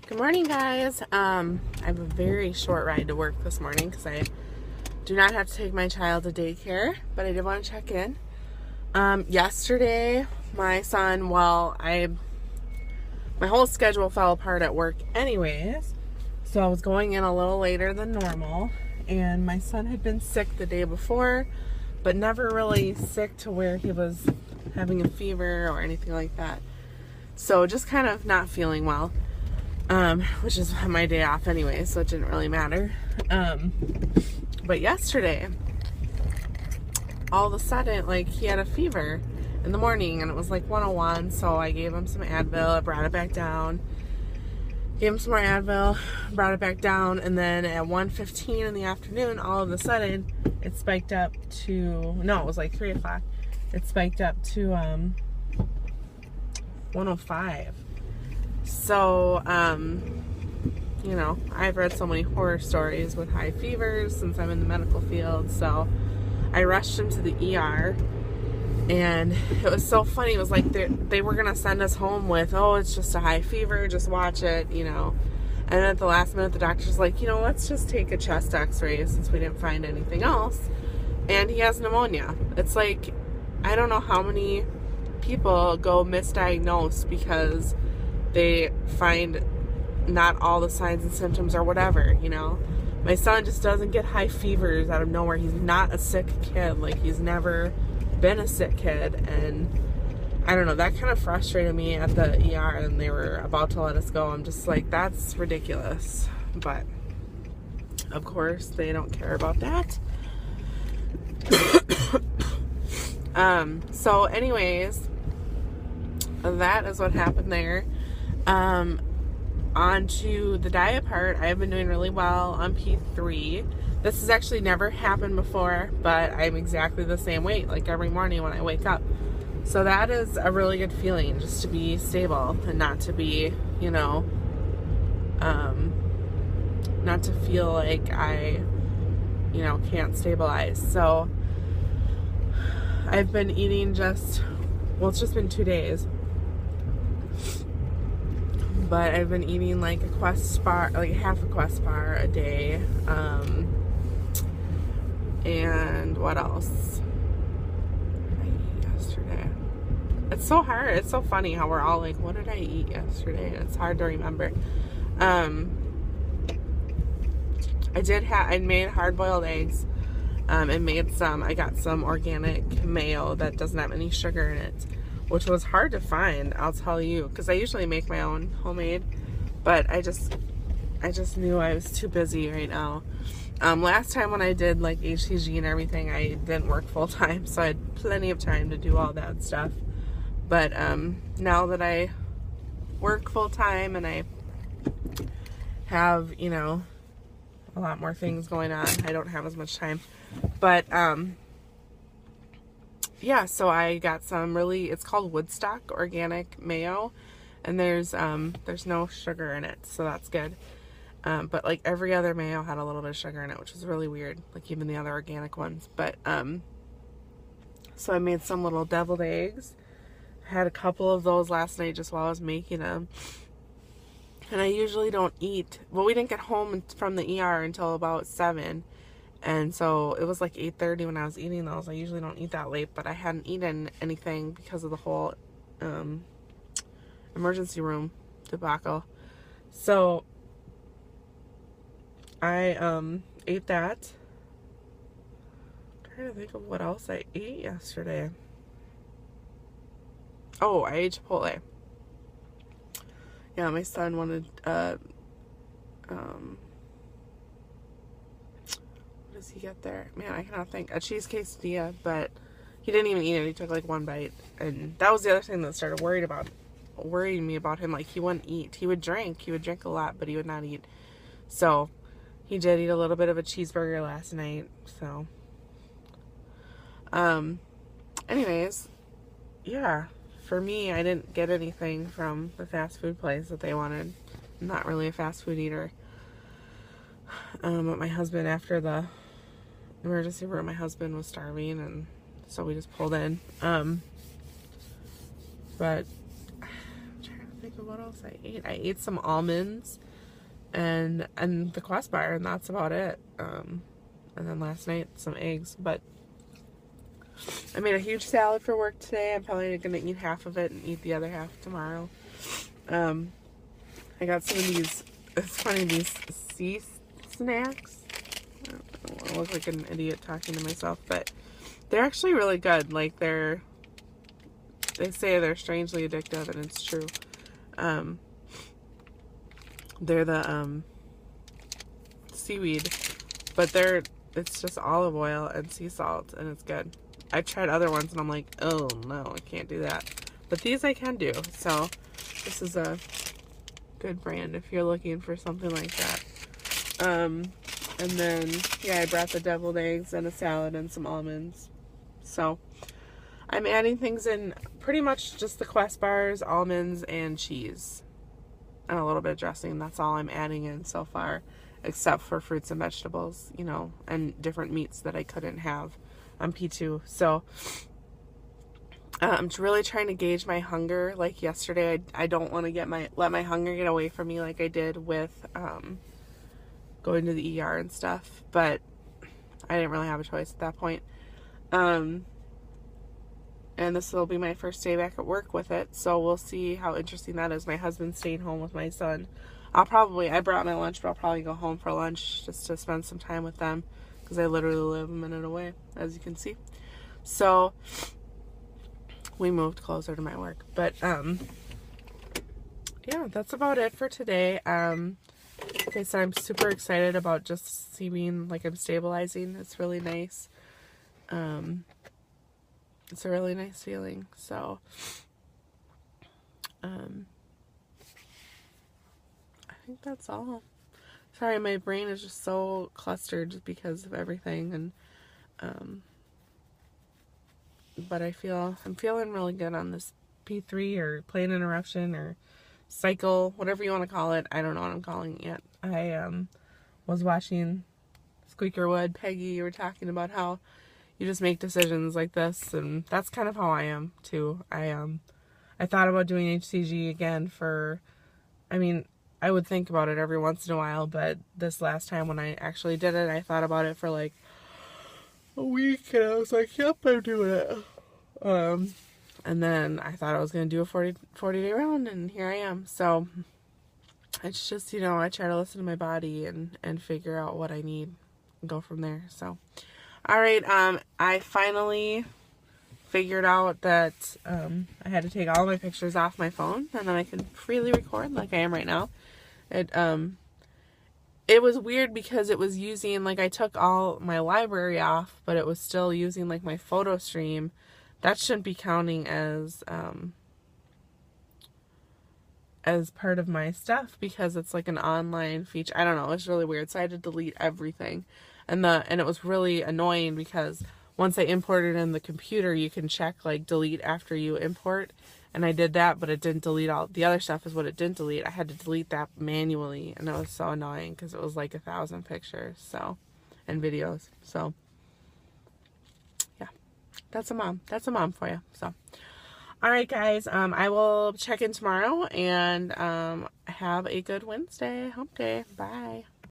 Good morning, guys. I have a very short ride to work this morning because I do not have to take my child to daycare, but I did want to check in. Yesterday, my son, my whole schedule fell apart at work anyways, so I was going in a little later than normal, and my son had been sick the day before, but never really sick to where he was having a fever or anything like that. So just kind of not feeling well. Which is my day off anyway, so it didn't really matter. But yesterday, all of a sudden, he had a fever in the morning, and it was 101, so I gave him some Advil, I brought it back down, gave him some more Advil, brought it back down, and then at 1:15 in the afternoon, all of a sudden, it spiked up to, no, it was 3 o'clock, it spiked up to, 105. So, I've read so many horror stories with high fevers since I'm in the medical field, so I rushed him to the ER, and it was so funny. It was they were going to send us home with, oh, it's just a high fever, just watch it, and then at the last minute, the doctor's like, let's just take a chest x-ray since we didn't find anything else, and he has pneumonia. It's I don't know how many people go misdiagnosed because they find not all the signs and symptoms or whatever, My son just doesn't get high fevers out of nowhere. He's not a sick kid. He's never been a sick kid. And I don't know, that kind of frustrated me at the ER, and they were about to let us go. I'm just that's ridiculous. But of course, they don't care about that. So anyways, that is what happened there. On to the diet part. I have been doing really well on P3. This has actually never happened before, but I'm exactly the same weight, every morning when I wake up. So that is a really good feeling, just to be stable and not to be, not to feel like I, can't stabilize. So I've been eating it's just been 2 days. But I've been eating a Quest bar, half a Quest bar a day. And what else? I ate yesterday. It's so hard. It's so funny how we're all what did I eat yesterday? It's hard to remember. I made hard-boiled eggs. And I got some organic mayo that doesn't have any sugar in it, which was hard to find, I'll tell you, because I usually make my own homemade, but I just knew I was too busy right now. Last time when I did HCG and everything, I didn't work full time, so I had plenty of time to do all that stuff. But now that I work full time and I have, a lot more things going on, I don't have as much time. But yeah, so I got some it's called Woodstock organic mayo, and there's no sugar in it, so that's good. But every other mayo had a little bit of sugar in it, which was really weird, even the other organic ones. But so I made some little deviled eggs. I had a couple of those last night just while I was making them. And I usually don't eat, we didn't get home from the ER until about 7. And so it was 8:30 when I was eating those. I usually don't eat that late, but I hadn't eaten anything because of the whole emergency room debacle. So I ate that. I'm trying to think of what else I ate yesterday. Oh, I ate Chipotle. Yeah, my son wanted what does he get there? Man, I cannot think. A cheese quesadilla, but he didn't even eat it. He took one bite, and that was the other thing that started worrying me about him. He wouldn't eat. He would drink a lot, but he would not eat. So he did eat a little bit of a cheeseburger last night. So anyways, yeah, for me, I didn't get anything from the fast food place that they wanted. I'm not really a fast food eater. But my husband, after the emergency room, my husband was starving, and so we just pulled in. But I'm trying to think So what else I ate? I ate some almonds and the Quest bar, and that's about it. And then last night some eggs, but I made a huge salad for work today. I'm probably gonna eat half of it and eat the other half tomorrow. I got some of these, it's funny, these sea snacks. I don't want to look like an idiot talking to myself, but they're actually really good. Like they say they're strangely addictive, and it's true. They're the seaweed, but it's just olive oil and sea salt, and it's good. I've tried other ones and I'm like, oh no, I can't do that. But these I can do. So this is a good brand if you're looking for something like that. And then, yeah, I brought the deviled eggs and a salad and some almonds. So I'm adding things in, pretty much just the Quest bars, almonds, and cheese. And a little bit of dressing. That's all I'm adding in so far, except for fruits and vegetables, you know, and different meats that I couldn't have on P2. So I'm really trying to gauge my hunger. Like yesterday, I don't want to let my hunger get away from me like I did with going to the ER and stuff. But I didn't really have a choice at that point. And this will be my first day back at work with it, so we'll see how interesting that is. My husband's staying home with my son. I brought my lunch, but I'll probably go home for lunch just to spend some time with them, because I literally live a minute away, as you can see. So we moved closer to my work. But yeah, that's about it for today. Like I said, I'm super excited about just seeming like I'm stabilizing. It's really nice. It's a really nice feeling. So I think that's all. Sorry, my brain is just so clustered just because of everything, and but I'm feeling really good on this P3 or plane interruption or cycle, whatever you want to call it. I don't know what I'm calling it yet. I was watching Squeakerwood. Peggy, you were talking about how you just make decisions like this, and that's kind of how I am too. I thought about doing HCG again I would think about it every once in a while, but this last time when I actually did it, I thought about it for like a week, and I was like, yep, I'm doing it. And then I thought I was going to do a 40-day round, and here I am. So it's just, you know, I try to listen to my body and figure out what I need and go from there. So, all right, I finally figured out that I had to take all my pictures off my phone, and then I can freely record like I am right now. It was weird because it was using, like, I took all my library off, but it was still using like my photo stream. That shouldn't be counting as part of my stuff because it's like an online feature. I don't know, it's really weird. So I had to delete everything. And it was really annoying because once I imported in the computer, you can check like delete after you import. And I did that, but it didn't delete all the other stuff is what it didn't delete. I had to delete that manually, and it was so annoying because it was like 1,000 pictures, and videos. So yeah, that's a mom for you. So all right, guys, I will check in tomorrow, and have a good Wednesday, hump day. Bye.